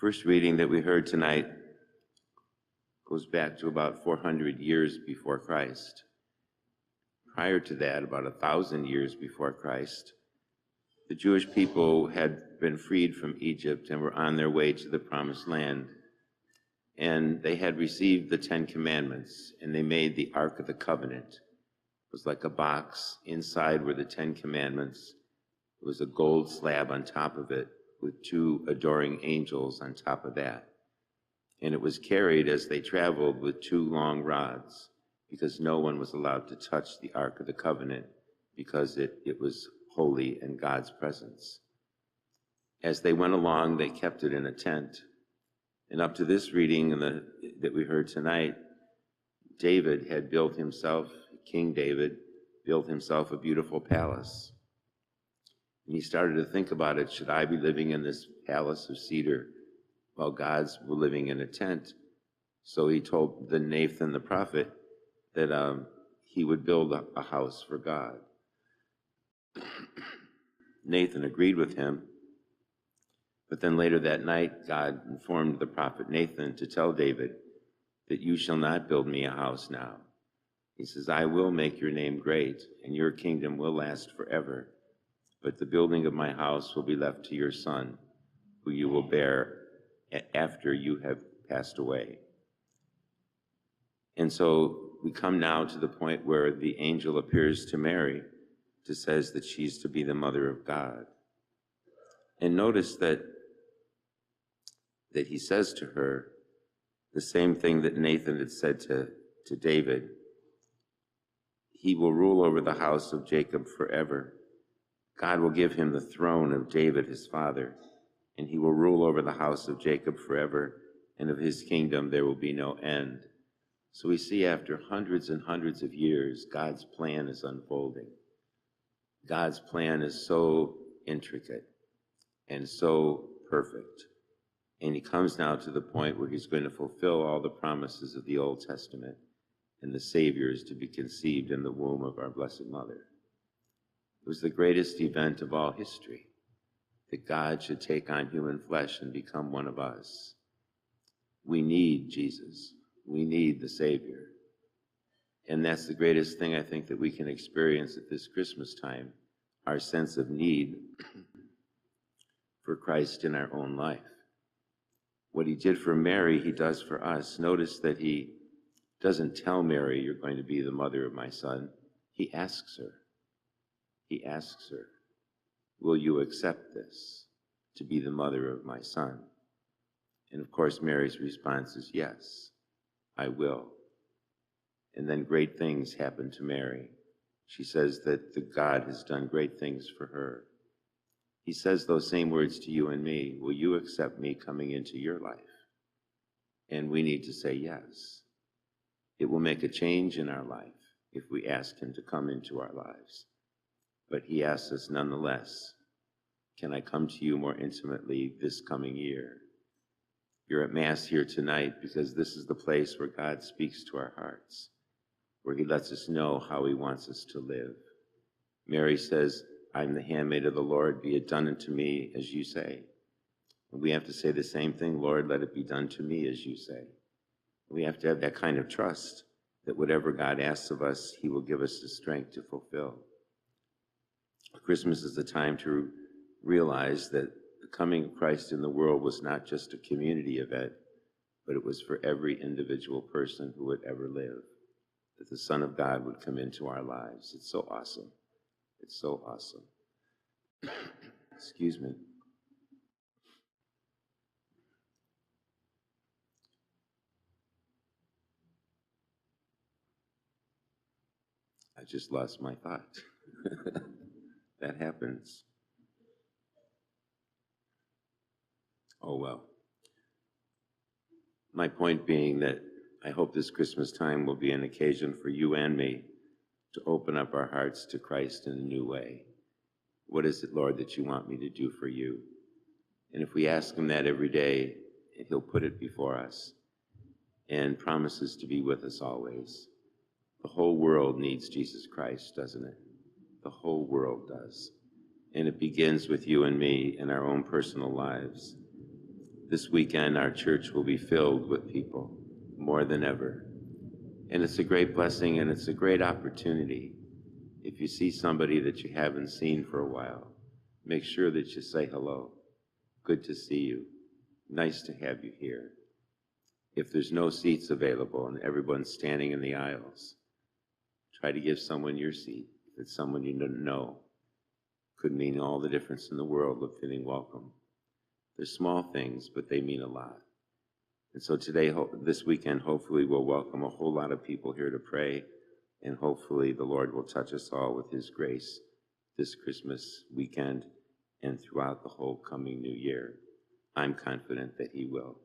first reading that we heard tonight goes back to about 400 years before Christ. Prior to that, about 1,000 years before Christ, the Jewish people had been freed from Egypt and were on their way to the Promised Land. And they had received the 10 Commandments, and they made the Ark of the Covenant. It was like a box. Inside were the 10 Commandments. There was a gold slab on top of it with 2 adoring angels on top of that. And it was carried as they traveled with 2 long rods, because no one was allowed to touch the Ark of the Covenant because it was holy in God's presence. As they went along, they kept it in a tent. And up to this reading that we heard tonight, David had built himself, King David, built himself a beautiful palace. And he started to think about it. Should I be living in this palace of cedar while God's living in a tent? So he told the Nathan the prophet that he would build a house for God. Nathan agreed with him. But then later that night, God informed the prophet Nathan to tell David that you shall not build me a house now. He says, I will make your name great, and your kingdom will last forever. But the building of my house will be left to your son, who you will bear after you have passed away. And so we come now to the point where the angel appears to Mary, to says that she's to be the mother of God. And notice that he says to her the same thing that Nathan had said to David. He will rule over the house of Jacob forever. God will give him the throne of David his father, and he will rule over the house of Jacob forever, and of his kingdom there will be no end. So we see after hundreds and hundreds of years, God's plan is unfolding. God's plan is so intricate and so perfect. And he comes now to the point where he's going to fulfill all the promises of the Old Testament, and the Savior is to be conceived in the womb of our Blessed Mother. It was the greatest event of all history, that God should take on human flesh and become one of us. We need Jesus. We need the Savior. And that's the greatest thing I think that we can experience at this Christmas time, our sense of need for Christ in our own life. What he did for Mary, he does for us. Notice that he doesn't tell Mary, you're going to be the mother of my son. He asks her. He asks her, will you accept this, to be the mother of my son? And of course, Mary's response is, yes, I will. And then great things happen to Mary. She says that the God has done great things for her. He says those same words to you and me. Will you accept me coming into your life? And we need to say yes. It will make a change in our life if we ask him to come into our lives. But he asks us nonetheless, can I come to you more intimately this coming year? You're at Mass here tonight because this is the place where God speaks to our hearts, where he lets us know how he wants us to live. Mary says, I'm the handmaid of the Lord, be it done unto me as you say. And we have to say the same thing, Lord, let it be done to me as you say. We have to have that kind of trust that whatever God asks of us, he will give us the strength to fulfill. Christmas is the time to realize that the coming of Christ in the world was not just a community event, but it was for every individual person who would ever live, that the Son of God would come into our lives. It's so awesome. It's so awesome. Excuse me. I just lost my thought. That happens. Oh, well. My point being that I hope this Christmas time will be an occasion for you and me to open up our hearts to Christ in a new way. What is it, Lord, that you want me to do for you? And if we ask him that every day, he'll put it before us and promises to be with us always. The whole world needs Jesus Christ, doesn't it? The whole world does. And it begins with you and me in our own personal lives. This weekend, our church will be filled with people more than ever. And it's a great blessing and it's a great opportunity. If you see somebody that you haven't seen for a while, make sure that you say hello. Good to see you. Nice to have you here. If there's no seats available and everyone's standing in the aisles, try to give someone your seat. If it's someone you don't know, could mean all the difference in the world of feeling welcome. They're small things, but they mean a lot. And so today, this weekend, hopefully we'll welcome a whole lot of people here to pray, and hopefully the Lord will touch us all with his grace this Christmas weekend and throughout the whole coming new year. I'm confident that he will.